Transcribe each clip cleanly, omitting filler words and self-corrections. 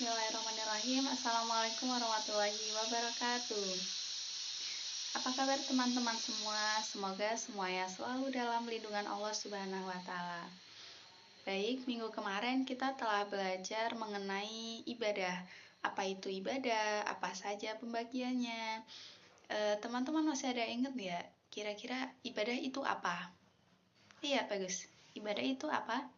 Bismillahirrahmanirrahim. Assalamualaikum warahmatullahi wabarakatuh. Apa kabar teman-teman semua? Semoga semuanya selalu dalam lindungan Allah Subhanahu wa Ta'ala. Baik, minggu kemarin kita telah belajar mengenai ibadah. Apa itu ibadah? Apa saja pembagiannya? Teman-teman masih ada ingat ya? Kira-kira ibadah itu apa? Iya, bagus. Ibadah itu apa?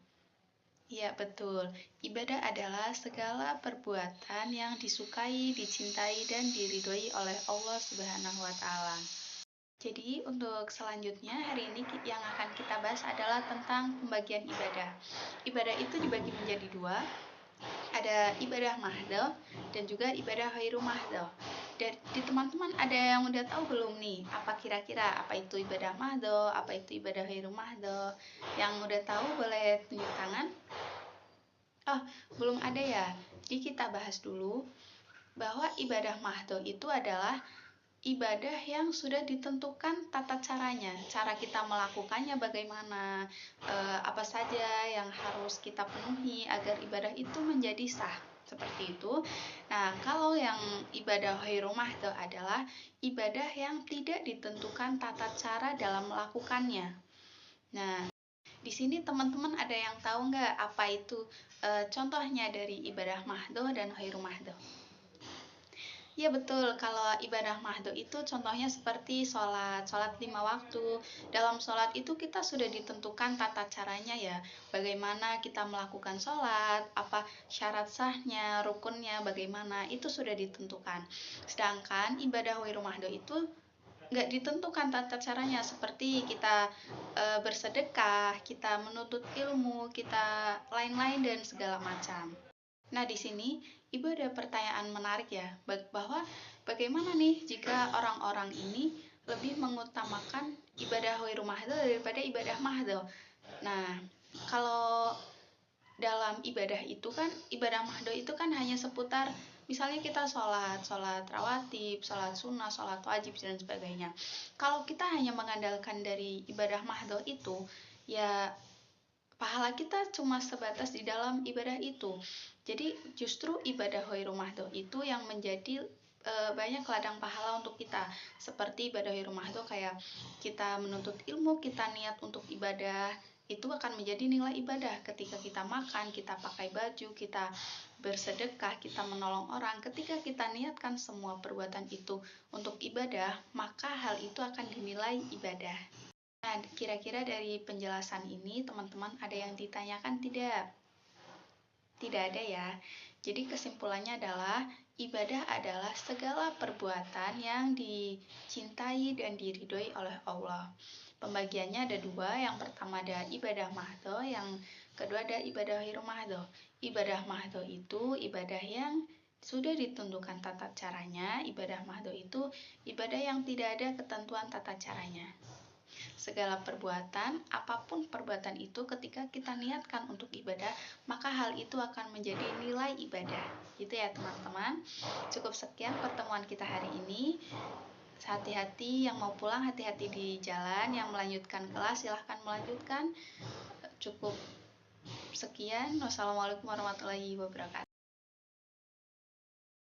Ya, betul. Ibadah adalah segala perbuatan yang disukai, dicintai, dan diridhoi oleh Allah Subhanahu wa Ta'ala. Jadi, untuk selanjutnya hari ini yang akan kita bahas adalah tentang pembagian ibadah. Ibadah itu dibagi menjadi dua. Ada ibadah mahdhah dan juga ibadah ghairu mahdhah. Dan di teman-teman ada yang udah tahu belum nih? Apa kira-kira apa itu ibadah mahdhah, apa itu ibadah ghairu mahdhah? Yang udah tahu boleh tunjuk tangan. Oh, belum ada ya. Jadi kita bahas dulu bahwa ibadah mahdhah itu adalah ibadah yang sudah ditentukan tata caranya, cara kita melakukannya bagaimana, apa saja yang harus kita penuhi agar ibadah itu menjadi sah. Seperti itu. Nah, kalau yang ibadah ghairu mahdhah adalah ibadah yang tidak ditentukan tata cara dalam melakukannya. Nah, di sini teman-teman ada yang tahu nggak apa itu contohnya dari ibadah mahdhah dan ghairu mahdhah? Ya betul, kalau ibadah mahdhah itu contohnya seperti sholat 5 waktu. Dalam sholat itu kita sudah ditentukan tata caranya ya, bagaimana kita melakukan sholat, apa syarat sahnya, rukunnya, bagaimana, itu sudah ditentukan. Sedangkan ibadah ghairu mahdhah itu nggak ditentukan tata caranya, seperti kita bersedekah, kita menuntut ilmu, kita lain-lain dan segala macam. Nah, di sini Ibu ada pertanyaan menarik ya, bahwa bagaimana nih jika orang-orang ini lebih mengutamakan ibadah ghairu mahdhah daripada ibadah mahdhah. Nah, kalau dalam ibadah itu kan, ibadah mahdhah itu kan hanya seputar misalnya kita sholat rawatib, sholat sunnah, sholat wajib, dan sebagainya. Kalau kita hanya mengandalkan dari ibadah mahdhah itu, ya pahala kita cuma sebatas di dalam ibadah itu. Jadi justru ibadah ghairu mahdhah itu yang menjadi banyak ladang pahala untuk kita. Seperti ibadah ghairu mahdhah kayak kita menuntut ilmu, kita niat untuk ibadah, itu akan menjadi nilai ibadah. Ketika kita makan, kita pakai baju, kita bersedekah, kita menolong orang, ketika kita niatkan semua perbuatan itu untuk ibadah, maka hal itu akan dinilai ibadah. Nah, kira-kira dari penjelasan ini teman-teman ada yang ditanyakan tidak? Tidak ada ya. Jadi kesimpulannya adalah ibadah adalah segala perbuatan yang dicintai dan diridhoi oleh Allah. Pembagiannya ada dua, yang pertama ada ibadah mahdhah, yang kedua ada ibadah ghairu mahdhah. Ibadah mahdhah itu ibadah yang sudah ditentukan tata caranya, ibadah mahdhah itu ibadah yang tidak ada ketentuan tata caranya. Segala perbuatan, apapun perbuatan itu ketika kita niatkan untuk ibadah, maka hal itu akan menjadi nilai ibadah. Gitu ya teman-teman. Cukup sekian pertemuan kita hari ini. Hati-hati yang mau pulang, hati-hati di jalan. Yang melanjutkan kelas silahkan melanjutkan. Cukup sekian. Wassalamualaikum warahmatullahi wabarakatuh.